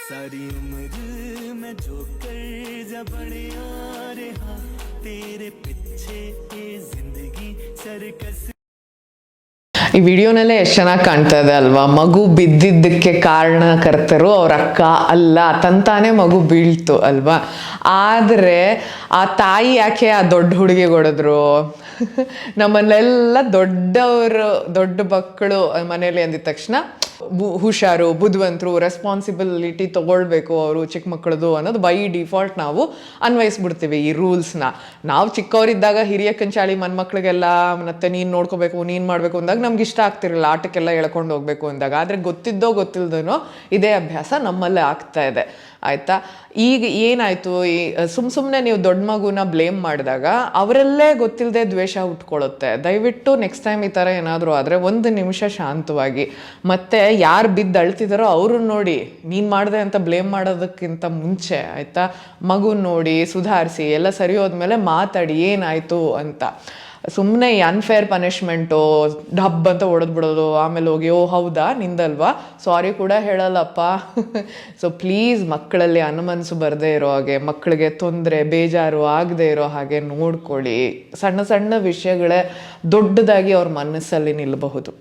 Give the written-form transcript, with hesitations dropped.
सारी उम्र मैं जो कर जा बड़े और हाँ तेरे पीछे ये जिंदगी सर्कस. ಈ ವಿಡಿಯೋನಲ್ಲೇ ಎಷ್ಟು ಚೆನ್ನಾಗಿ ಕಾಣ್ತಾ ಇದೆ ಅಲ್ವಾ? ಮಗು ಬಿದ್ದಿದ್ದಕ್ಕೆ ಕಾರಣಕರ್ತರು ಅವ್ರ ಅಕ್ಕ ಅಲ್ಲ, ತಂತಾನೆ ಮಗು ಬೀಳ್ತು ಅಲ್ವಾ? ಆದರೆ ಆ ತಾಯಿ ಯಾಕೆ ಆ ದೊಡ್ಡ ಹುಡುಗಿಗೆ ಹೊಡೆದ್ರು? ನಮ್ಮನ್ನೆಲ್ಲ ದೊಡ್ಡ ಮಕ್ಕಳು ಮನೇಲಿ ಅಂದಿದ ತಕ್ಷಣ ಹುಷಾರು, ಬುದ್ಧಿವಂತರು, ರೆಸ್ಪಾನ್ಸಿಬಿಲಿಟಿ ತೊಗೊಳ್ಬೇಕು ಅವರು ಚಿಕ್ಕ ಮಕ್ಕಳದು ಅನ್ನೋದು ಬೈ ಡಿಫಾಲ್ಟ್ ನಾವು ಅನ್ವಯಿಸ್ಬಿಡ್ತೀವಿ ಈ ರೂಲ್ಸ್ನ. ನಾವು ಚಿಕ್ಕವರಿದ್ದಾಗ ಹಿರಿಯ ಕಂಚಾಳಿ ಮನ್ಮಕ್ಳಿಗೆಲ್ಲ ಮತ್ತೆ ನೀನು ನೋಡ್ಕೋಬೇಕು, ನೀನು ಮಾಡಬೇಕು ಅಂದಾಗ ನಮ್ಗೆ ಇಷ್ಟ ಆಗ್ತಿರಲಿಲ್ಲ, ಆಟಕ್ಕೆಲ್ಲ ಎಳ್ಕೊಂಡು ಹೋಗ್ಬೇಕು ಅಂದಾಗ. ಆದರೆ ಗೊತ್ತಿಲ್ದನೋ ಇದೇ ಅಭ್ಯಾಸ ನಮ್ಮಲ್ಲೇ ಆಗ್ತಾ ಇದೆ, ಆಯಿತಾ? ಈಗ ಏನಾಯಿತು, ಸುಮ್ಮನೆ ನೀವು ದೊಡ್ಡ ಮಗುನ ಬ್ಲೇಮ್ ಮಾಡಿದಾಗ ಅವರಲ್ಲೇ ಗೊತ್ತಿಲ್ಲದೆ ದ್ವೇಷ ಹುಟ್ಕೊಳ್ಳುತ್ತೆ. ದಯವಿಟ್ಟು ನೆಕ್ಸ್ಟ್ ಟೈಮ್ ಈ ಥರ ಏನಾದರೂ ಆದರೆ 1 ನಿಮಿಷ ಶಾಂತವಾಗಿ, ಮತ್ತು ಯಾರು ಬಿದ್ದು ಅಳ್ತಿದಾರೋ ಅವ್ರನ್ನ ನೋಡಿ, ನೀನು ಮಾಡಿದೆ ಅಂತ ಬ್ಲೇಮ್ ಮಾಡೋದಕ್ಕಿಂತ ಮುಂಚೆ, ಆಯಿತಾ, ಮಗುನ ನೋಡಿ ಸುಧಾರಿಸಿ ಎಲ್ಲ ಸರಿ ಹೋದ್ಮೇಲೆ ಮಾತಾಡಿ ಏನಾಯಿತು ಅಂತ. ಸುಮ್ಮನೆ ಈ ಅನ್ಫೇರ್ ಪನಿಷ್ಮೆಂಟು ಡಬ್ ಅಂತ ಹೊಡೆದ್ಬಿಡೋದು, ಆಮೇಲೆ ಹೋಗಿ ಓ ಹೌದಾ ನಿಂದಲ್ವಾ ಸಾರಿ ಕೂಡ ಹೇಳಲ್ಲಪ್ಪ. ಸೊ ಪ್ಲೀಸ್ ಮಕ್ಕಳಲ್ಲಿ ಅನುಮನಸ್ಸು ಬರದೇ ಇರೋ ಹಾಗೆ, ಮಕ್ಕಳಿಗೆ ತೊಂದರೆ ಬೇಜಾರು ಆಗದೆ ಇರೋ ಹಾಗೆ ನೋಡ್ಕೊಳ್ಳಿ. ಸಣ್ಣ ಸಣ್ಣ ವಿಷಯಗಳೇ ದೊಡ್ಡದಾಗಿ ಅವ್ರ ಮನಸ್ಸಲ್ಲಿ ನಿಲ್ಲಬಹುದು.